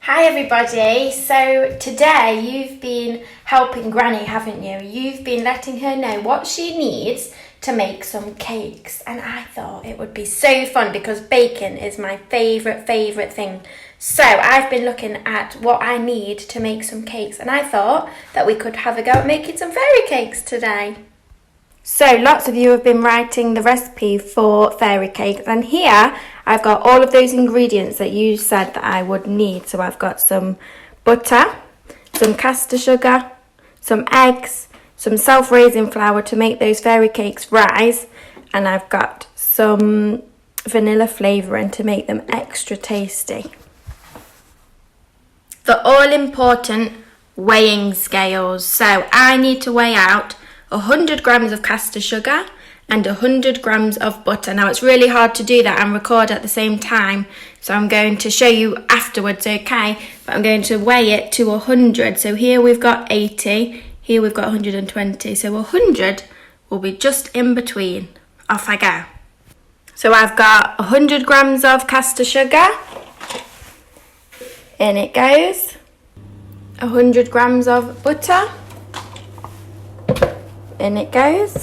Hi everybody, so today you've been helping Granny, haven't you? You've been letting her know what she needs to make some cakes, and I thought it would be so fun because baking is my favourite thing. So I've been looking at what I need to make some cakes, and I thought that we could have a go at making some fairy cakes today. So lots of you have been writing the recipe for fairy cakes, and here I've got all of those ingredients that you said that I would need. So I've got some butter, some caster sugar, some eggs, some self-raising flour to make those fairy cakes rise, and I've got some vanilla flavouring to make them extra tasty. The all-important weighing scales. So I need to weigh out 100 grams of caster sugar and 100 grams of butter. Now it's really hard to do that and record at the same time, so I'm going to show you afterwards, okay? But I'm going to weigh it to 100. So here we've got 80, here we've got 120. So 100 will be just in between. Off I go. So I've got 100 grams of caster sugar. In it goes. 100 grams of butter. In it goes.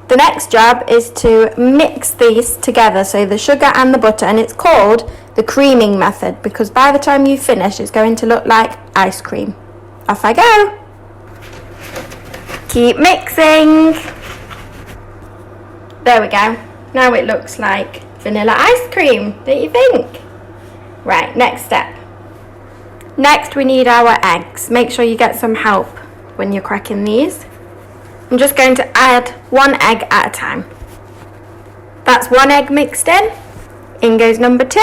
The next job is to mix these together, so the sugar and the butter, and it's called the creaming method because by the time you finish it's going to look like ice cream. Off I go. Keep mixing. There we go. Now it looks like vanilla ice cream, don't you think? Right, next step. Next we need our eggs. Make sure you get some help when you're cracking these. I'm just going to add one egg at a time. That's one egg mixed in. In goes number 2.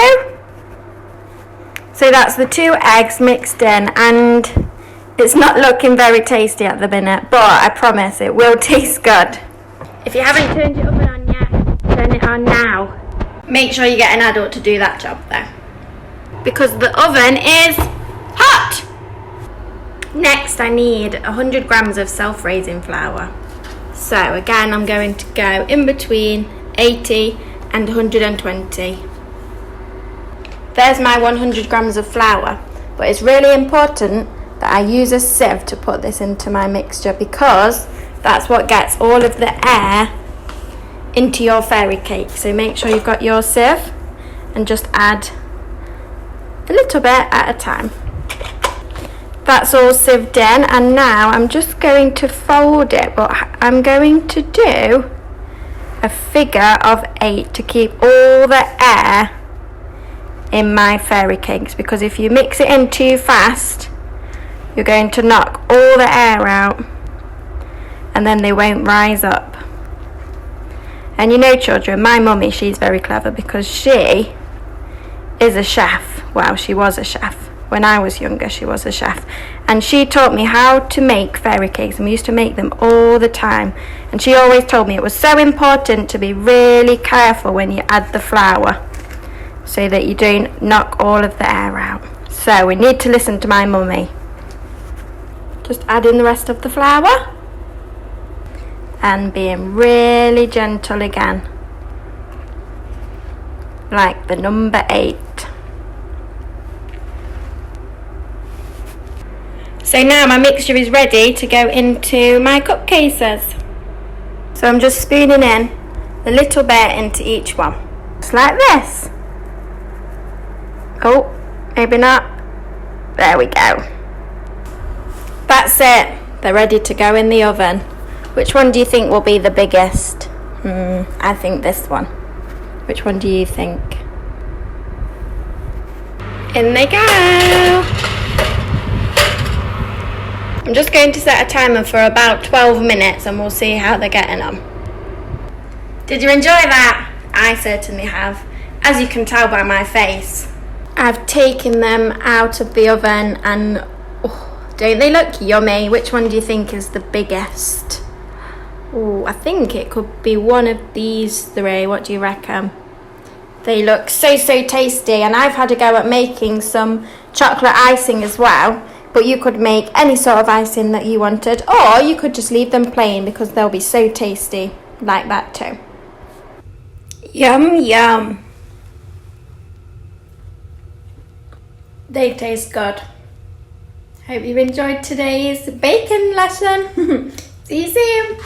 So that's the 2 eggs mixed in, and it's not looking very tasty at the minute, but I promise it will taste good. If you haven't turned your oven on yet, turn it on now. Make sure you get an adult to do that job though, because the oven is hot. Next I need 100 grams of self-raising flour. So again I'm going to go in between 80 and 120. There's my 100 grams of flour, but it's really important that I use a sieve to put this into my mixture because that's what gets all of the air into your fairy cake. So make sure you've got your sieve and just add a little bit at a time. That's all sieved in, and now I'm just going to fold it, but I'm going to do a figure of 8 to keep all the air in my fairy cakes, because if you mix it in too fast you're going to knock all the air out and then they won't rise up. And you know, children, my mummy, she's very clever because she is a chef. Well, she was a chef. When I was younger, she was a chef, and she taught me how to make fairy cakes, and we used to make them all the time. And she always told me it was so important to be really careful when you add the flour so that you don't knock all of the air out. So we need to listen to my mummy. Just add in the rest of the flour and being really gentle again, like the number 8. So now my mixture is ready to go into my cup cases. So I'm just spooning in a little bit into each one. Just like this. Oh, maybe not. There we go. That's it. They're ready to go in the oven. Which one do you think will be the biggest? I think this one. Which one do you think? In they go. I'm just going to set a timer for about 12 minutes and we'll see how they're getting on. Did you enjoy that? I certainly have, as you can tell by my face. I've taken them out of the oven and don't they look yummy? Which one do you think is the biggest? Oh, I think it could be one of these 3. What do you reckon? They look so tasty, and I've had a go at making some chocolate icing as well. But you could make any sort of icing that you wanted, or you could just leave them plain because they'll be so tasty like that too. Yum, yum. They taste good. Hope you enjoyed today's bacon lesson. See you soon.